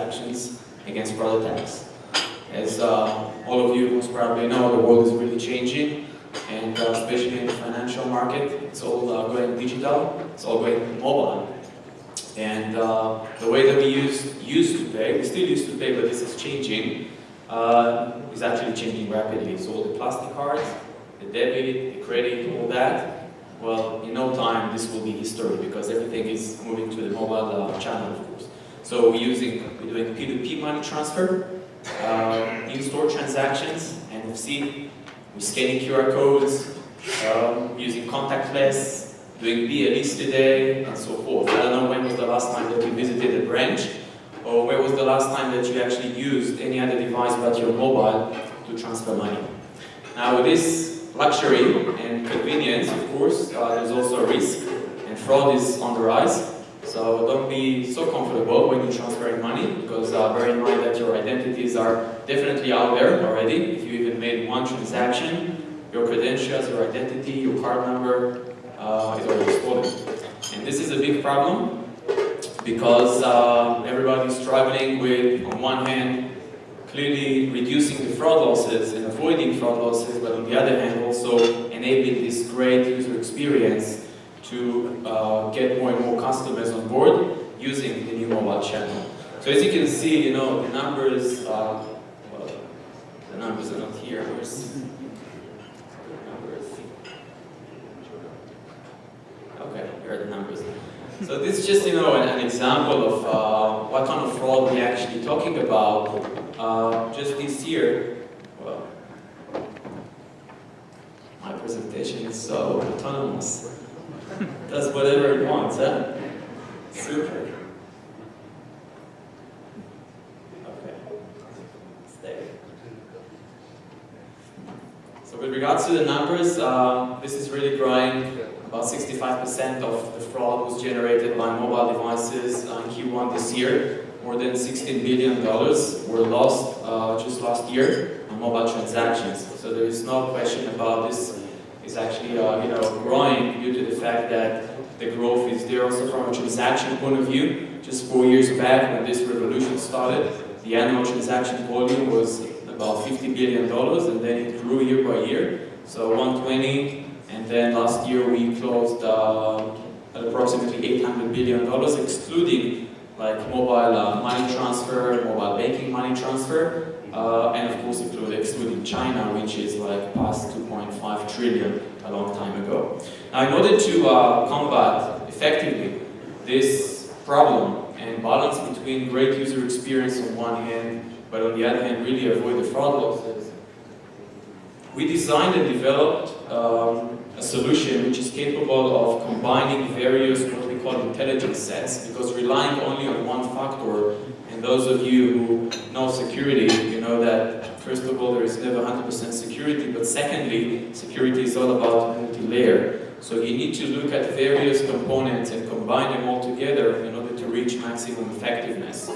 transactions against fraud attacks. As all of you most probably know, the world is really changing, and especially in the financial market, it's all going digital, it's all going mobile. And the way that we used to pay, we still used to pay, but this is changing, is actually changing rapidly. So all the plastic cards, the debit, the credit, all that, well, in no time this will be history because everything is moving to the mobile channel, of course. So we're doing P2P money transfer, in-store transactions, NFC, we're scanning QR codes, using contactless, doing BLEs today, and so forth. I don't know when was the last time that you visited a branch, or where was the last time that you actually used any other device but your mobile to transfer money. Now with this luxury and convenience, of course, there's also a risk, and fraud is on the rise. So don't be so comfortable when you're transferring money, because bear in mind that your identities are definitely out there already. If you even made one transaction, your credentials, your identity, your card number is already stolen. And this is a big problem because everybody's struggling with, on one hand, clearly reducing the fraud losses and avoiding fraud losses, but on the other hand also enabling this great user experience to get more and more customers on board using the new mobile channel. So as you can see, you know, the numbers, well, the numbers are not here. Where's the numbers? Okay, here are the numbers. So this is just, you know, an example of what kind of fraud we're actually talking about. Just this year, well, my presentation is so autonomous. Does whatever it wants, huh? Super. Okay. Stay. So with regards to the numbers, this is really growing. About 65% of the fraud was generated by mobile devices in Q1 this year. More than $16 billion were lost just last year on mobile transactions. So there is no question about this. Is actually growing due to the fact that the growth is there also from a transaction point of view. Just 4 years back when this revolution started, the annual transaction volume was about $50 billion, and then it grew year by year. So 120, and then last year we closed at approximately $800 billion, excluding like mobile money transfer, mobile banking money transfer, and of course excluding China, which is like past 2.5 trillion a long time ago. Now in order to combat effectively this problem and balance between great user experience on one hand, but on the other hand really avoid the fraud losses, we designed and developed a solution which is capable of combining various what we call intelligence sets, because relying only on one factor, and those of you who know security, you know that first of all there is never 100% security, but secondly, security is all about multi-layer. So you need to look at various components and combine them all together in order to reach maximum effectiveness.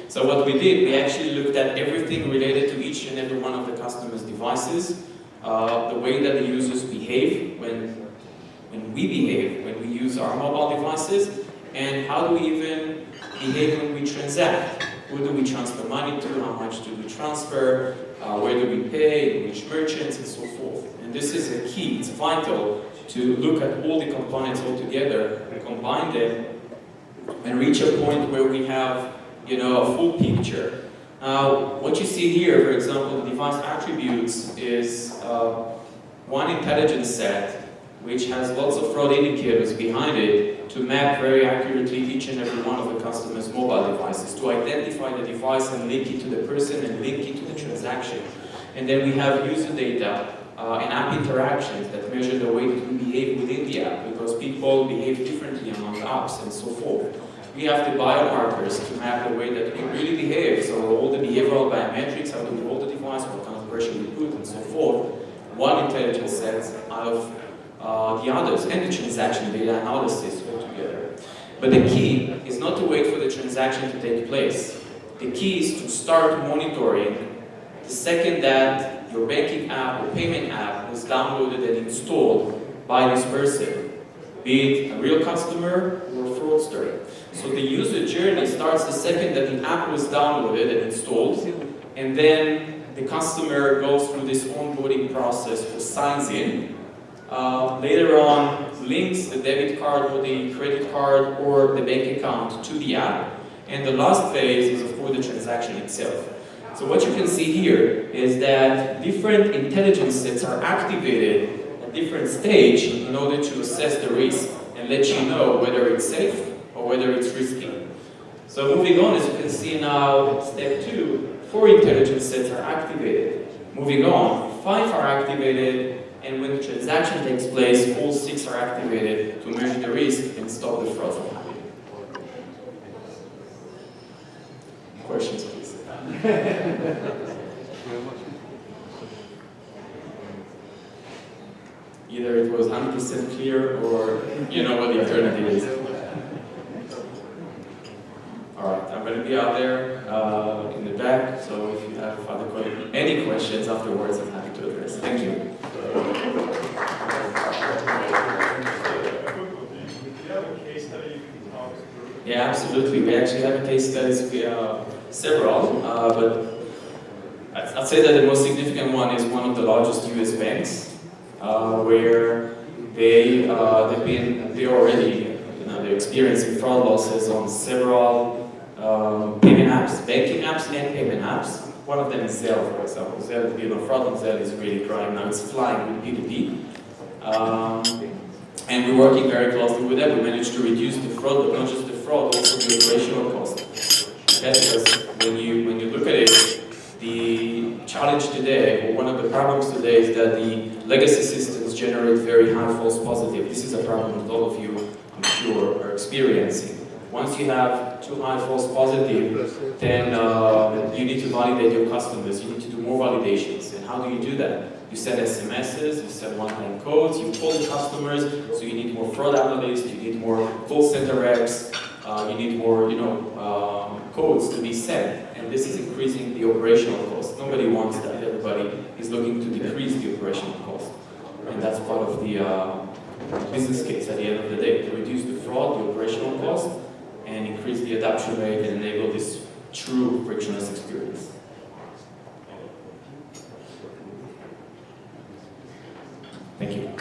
So what we did, we actually looked at everything related to each and every one of the customer's devices, the way that the users behave when we behave, when we use our mobile devices, and how do we even behave when we transact. Who do we transfer money to, how much do we transfer, where do we pay, which merchants, and so forth. And this is a key, it's vital to look at all the components all together, combine them, and reach a point where we have, you know, a full picture. Now, what you see here, for example, the device attributes is one intelligence set which has lots of fraud indicators behind it to map very accurately each and every one of the customer's mobile devices, to identify the device and link it to the person and link it to the transaction. And then we have user data and app interactions that measure the way that we behave within the app, because people behave differently among apps and so forth. We have the biomarkers to map the way that we really behave, so all the behavioral biometrics, how do we hold the device, what kind of pressure we put, and so forth. One intelligence set out of the others, and the transaction data analysis altogether. But the key is not to wait for the transaction to take place. The key is to start monitoring the second that your banking app or payment app was downloaded and installed by this person, be it a real customer or a fraudster. So the user journey starts the second that the app was downloaded and installed, and then the customer goes through this onboarding process or signs in. Later on, links the debit card or the credit card or the bank account to the app. And the last phase is, of course, the transaction itself. So what you can see here is that different intelligence sets are activated at different stage in order to assess the risk and let you know whether it's safe or whether it's risky. So moving on, as you can see now, step 2, 4 intelligence sets are activated. Moving on, 5 are activated, and when the transaction takes place, all 6 are activated to measure the risk and stop the fraud from happening. Questions, please. Either it was 100% clear or you know what the alternative is. Alright, I'm going to be out there in the back, so if you have any questions afterwards, I'm happy to address. Thank you. Do you have a case study you can talk through? Yeah, absolutely. We actually have a case studies, several, but I'd say that the most significant one is one of the largest US banks, where they're already, they're experiencing fraud losses on several payment apps, banking apps and payment apps. One of them is Zelle, for example. Zelle, fraud on Zelle is really growing now. It's flying with P2P. And we're working very closely with them. We managed to reduce the fraud, but not just the fraud, also the operational cost. Okay? Because when you look at it, the challenge today, or one of the problems today, is that the legacy systems generate very high false positive. This is a problem that all of you, I'm sure, are experiencing. Once you have too high false positive, then you need to validate your customers. You need to do more validations. And how do you do that? You send SMSs, you send one-time codes, you call the customers, so you need more fraud analysts, you need more call center reps, you need more, codes to be sent. And this is increasing the operational cost. Nobody wants that. Everybody is looking to decrease the operational cost. And that's part of the business case at the end of the day, to reduce the fraud, the operational cost, and increase the adoption rate and enable this true frictionless experience. Thank you.